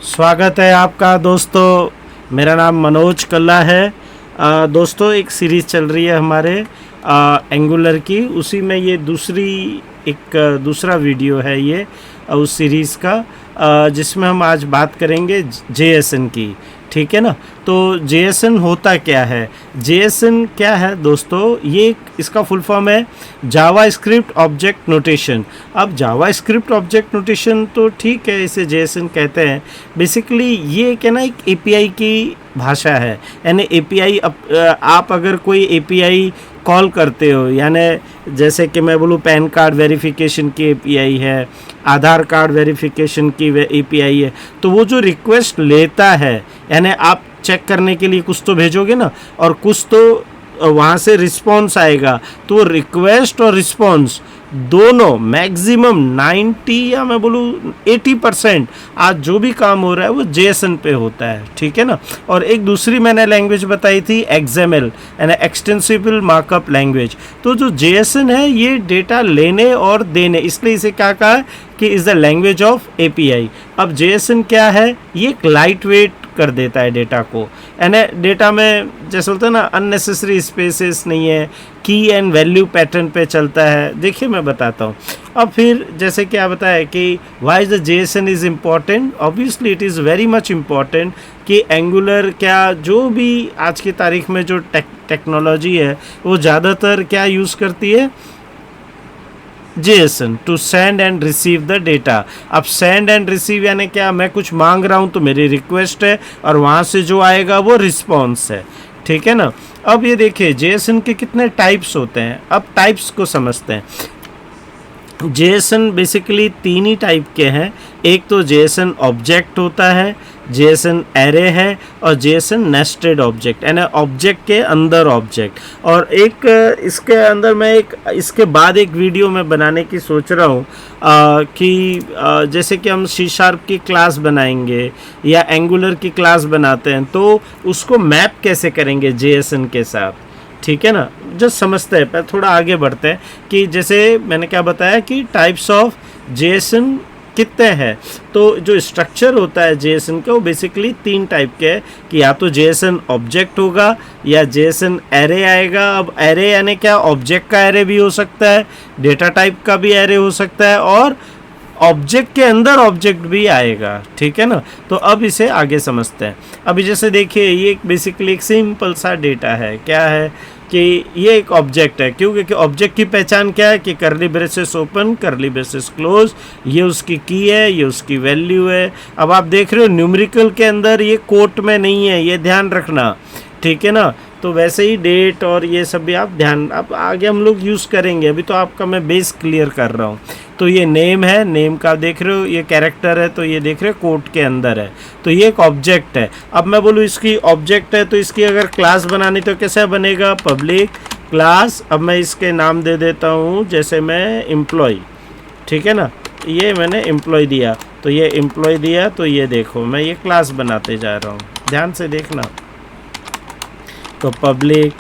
स्वागत है आपका दोस्तों। मेरा नाम मनोज कल्ला है। दोस्तों एक सीरीज़ चल रही है हमारे एंगुलर की, उसी में ये दूसरा वीडियो है ये उस सीरीज़ का, जिसमें हम आज बात करेंगे JSN की। ठीक है ना। तो JSN होता क्या है? JSN क्या है दोस्तों? इसका फुल फॉर्म है जावा स्क्रिप्ट ऑब्जेक्ट नोटेशन। अब जावा स्क्रिप्ट ऑब्जेक्ट नोटेशन तो ठीक है, इसे JSN कहते हैं। बेसिकली ये क्या ना, एक API की भाषा है। यानी API आप अगर कोई API कॉल करते हो, यानी जैसे कि मैं बोलूँ पैन कार्ड वेरिफिकेशन की API है, आधार कार्ड वेरिफिकेशन की API है, तो वो जो रिक्वेस्ट लेता है, यानी आप चेक करने के लिए कुछ तो भेजोगे ना, और कुछ तो वहाँ से रिस्पॉन्स आएगा। तो रिक्वेस्ट और रिस्पॉन्स दोनों मैक्सिमम 90 या मैं बोलूँ 80% आज जो भी काम हो रहा है वो JSN पे होता है। ठीक है ना। और एक दूसरी मैंने लैंग्वेज बताई थी XML, यानी एक्सटेंसिबल मार्कअप लैंग्वेज। तो जो JSN है ये डेटा लेने और देने, इसलिए इसे क्या कहा है कि is the language of API। अब JSN क्या है? ये एक लाइट वेट कर देता है डेटा को, यानी डेटा में जैसे होता है ना, अननेसेसरी स्पेसेस नहीं है, की एंड वैल्यू पैटर्न पे चलता है। देखिए मैं बताता हूँ। अब फिर जैसे क्या बताया कि why the JSN is important. Obviously it is very much important कि एंगुलर क्या जो भी आज की तारीख में जो टेक्नोलॉजी है वो ज़्यादातर क्या यूज़ करती है? JSN to send and receive the data. अब सेंड एंड रिसीव यानी क्या, मैं कुछ मांग रहा हूँ तो मेरी रिक्वेस्ट है और वहाँ से जो आएगा वो रिस्पॉन्स है। ठीक है ना। अब ये देखिए JSN के कितने टाइप्स होते हैं। अब टाइप्स को समझते हैं। JSN बेसिकली 3 ही टाइप के हैं। एक तो JSN ऑब्जेक्ट होता है, JSN एरे है, और JSN नेस्टेड ऑब्जेक्ट, यानी ऑब्जेक्ट के अंदर ऑब्जेक्ट। और एक इसके अंदर मैं इसके बाद एक वीडियो में बनाने की सोच रहा हूँ कि जैसे कि हम C# की क्लास बनाएंगे या एंगुलर की क्लास बनाते हैं, तो उसको मैप कैसे करेंगे JSN के साथ। ठीक है ना। जस्ट समझते हैं, पर थोड़ा आगे बढ़ते हैं कि जैसे मैंने क्या बताया कि टाइप्स ऑफ JSN कितने हैं। तो जो स्ट्रक्चर होता है JSN का वो बेसिकली 3 टाइप के है कि या तो JSN ऑब्जेक्ट होगा या JSN एरे आएगा। अब एरे यानी क्या, ऑब्जेक्ट का एरे भी हो सकता है, डेटा टाइप का भी एरे हो सकता है, और ऑब्जेक्ट के अंदर ऑब्जेक्ट भी आएगा। ठीक है ना। तो अब इसे आगे समझते हैं। अभी जैसे देखिए ये बेसिकली एक सिंपल सा डेटा है। क्या है कि ये एक ऑब्जेक्ट है। क्योंकि ऑब्जेक्ट की पहचान क्या है कि करली ब्रेसेस ओपन, करली ब्रेसेस क्लोज, ये उसकी की है, ये उसकी वैल्यू है। अब आप देख रहे हो न्यूमेरिकल के अंदर ये कोट में नहीं है, ये ध्यान रखना। ठीक है ना। तो वैसे ही डेट और ये सब भी आप ध्यान, अब आगे हम लोग यूज़ करेंगे, अभी तो आपका मैं बेस क्लियर कर रहा हूँ। तो ये नेम है, नेम का देख रहे हो, ये कैरेक्टर है, तो ये देख रहे हो कोट के अंदर है, तो ये एक ऑब्जेक्ट है। अब मैं बोलूँ इसकी ऑब्जेक्ट है, तो इसकी अगर क्लास बनानी तो कैसे बनेगा? Public class. अब मैं इसके नाम दे देता हूँ, जैसे मैं एम्प्लॉय। ठीक है ना। ये मैंने एम्प्लॉय दिया, तो ये एम्प्लॉय दिया, तो ये देखो मैं ये क्लास बनाते जा रहा हूँ, ध्यान से देखना। तो पब्लिक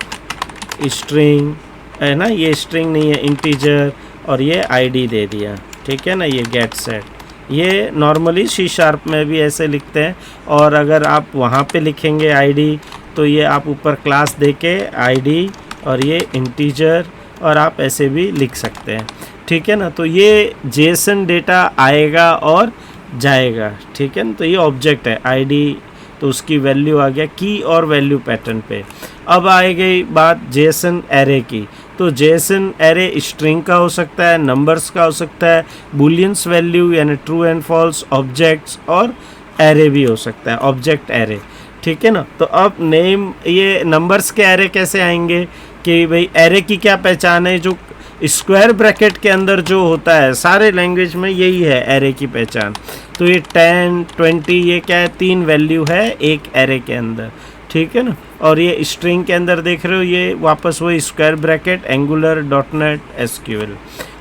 स्ट्रिंग है ना, ये स्ट्रिंग नहीं है, इंटीजर, और ये ID दे दिया। ठीक है ना। ये गेट सेट, ये नॉर्मली C# में भी ऐसे लिखते हैं, और अगर आप वहाँ पे लिखेंगे ID तो ये आप ऊपर क्लास दे के ID और ये इंटीजर, और आप ऐसे भी लिख सकते हैं। ठीक है ना। तो ये JSN डेटा आएगा और जाएगा। ठीक है ना। तो ये ऑब्जेक्ट है ID, तो उसकी वैल्यू आ गया की और वैल्यू पैटर्न पे। अब आ गई बात JSN एरे की। तो JSN एरे स्ट्रिंग का हो सकता है, नंबर्स का हो सकता है, बूलियंस वैल्यू यानी ट्रू एंड फॉल्स, ऑब्जेक्ट्स, और एरे भी हो सकता है, ऑब्जेक्ट एरे। ठीक है ना। तो अब नेम, ये नंबर्स के एरे कैसे आएंगे कि भाई एरे की क्या पहचान है? जो स्क्वायर ब्रैकेट के अंदर जो होता है, सारे लैंग्वेज में यही है एरे की पहचान। तो ये 10, 20, ये क्या है? 3 वैल्यू है एक एरे के अंदर। ठीक है ना। और ये स्ट्रिंग के अंदर देख रहे हो, ये वापस वही square bracket, angular, .NET SQL।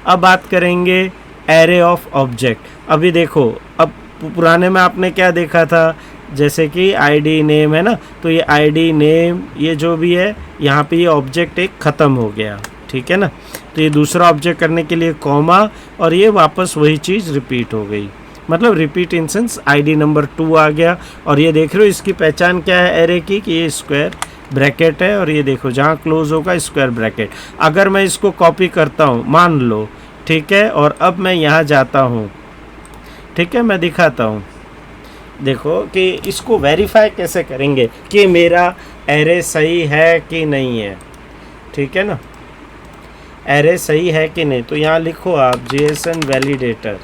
अब बात करेंगे एरे ऑफ ऑब्जेक्ट। अभी देखो, अब पुराने में आपने क्या देखा था, जैसे कि ID नेम है ना, तो ये ID नेम, ये जो भी है यहाँ पे ये ऑब्जेक्ट एक ख़त्म हो गया। ठीक है ना। तो ये दूसरा ऑब्जेक्ट करने के लिए कॉमा, और ये वापस वही चीज़ रिपीट हो गई। मतलब repeat in sense ID number 2 आ गया। और ये देख रहे हो इसकी पहचान क्या है एरे की, कि ये स्क्वायर ब्रैकेट है, और ये देखो जहाँ क्लोज होगा स्क्वायर ब्रैकेट। अगर मैं इसको कॉपी करता हूँ मान लो, ठीक है, और अब मैं यहाँ जाता हूँ, ठीक है, मैं दिखाता हूँ, देखो कि इसको वेरीफाई कैसे करेंगे कि मेरा एरे सही है कि नहीं है, ठीक है ना, एरे सही है कि नहीं। तो यहाँ लिखो आप JSON वैलिडेटर,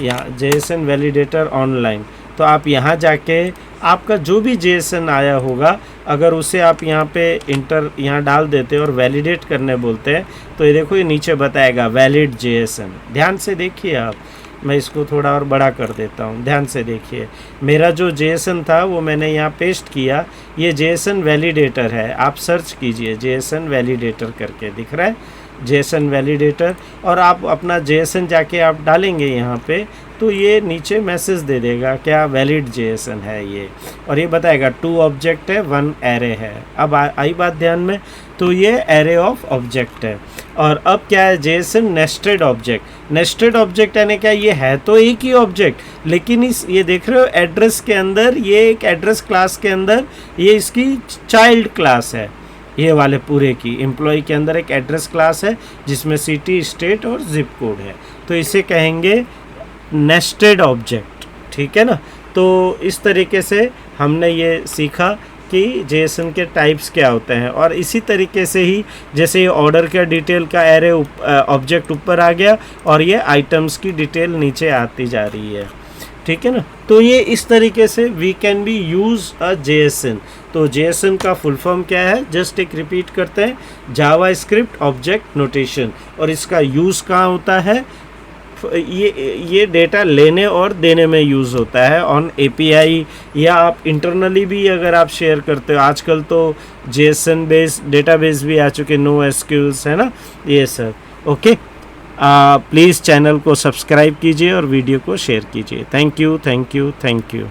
यहाँ JSON वैलिडेटर ऑनलाइन। तो आप यहाँ जाके आपका जो भी JSON आया होगा अगर उसे आप यहाँ पे इंटर यहाँ डाल देते हैं और वैलिडेट करने बोलते हैं तो ये देखो ये नीचे बताएगा वैलिड JSON। ध्यान से देखिए आप, मैं इसको थोड़ा और बड़ा कर देता हूँ, ध्यान से देखिए। मेरा जो JSON था वो मैंने यहाँ पेस्ट किया, ये JSON वैलिडेटर है। आप सर्च कीजिए JSON वैलिडेटर करके, दिख रहा है JSON वैलिडेटर, और आप अपना JSON जाके आप डालेंगे यहाँ पे तो ये नीचे मैसेज दे देगा क्या वैलिड JSON है ये, और ये बताएगा 2 ऑब्जेक्ट है 1 एरे है। अब आई बात ध्यान में, तो ये एरे ऑफ ऑब्जेक्ट है। और अब क्या है JSON nested object. Nested object यानी क्या, ये है तो एक ही ऑब्जेक्ट लेकिन इस ये देख रहे हो एड्रेस के अंदर, ये एक एड्रेस क्लास के अंदर ये इसकी चाइल्ड क्लास है, ये वाले पूरे की एम्प्लॉय के अंदर एक एड्रेस क्लास है जिसमें सिटी स्टेट और जिप कोड है, तो इसे कहेंगे नेस्टेड ऑब्जेक्ट, ठीक है ना। तो इस तरीके से हमने ये सीखा कि JSON के टाइप्स क्या होते हैं। और इसी तरीके से ही जैसे ये ऑर्डर का डिटेल का एरे ऑब्जेक्ट ऊपर आ गया और ये आइटम्स की डिटेल नीचे आती जा रही है, ठीक है ना। तो ये इस तरीके से we can be use a JSON। तो JSON का फुल फॉर्म क्या है, जस्ट एक रिपीट करते हैं, जावा स्क्रिप्ट ऑब्जेक्ट नोटेशन। और इसका यूज़ कहाँ होता है, ये डेटा लेने और देने में यूज़ होता है ऑन API, या आप इंटरनली भी अगर आप शेयर करते हो। आजकल तो JSON बेस्ड डेटाबेस भी आ चुके, NoSQL है ना, ये सब। ओके, प्लीज़ चैनल को सब्सक्राइब कीजिए और वीडियो को शेयर कीजिए। Thank you, thank you, thank you.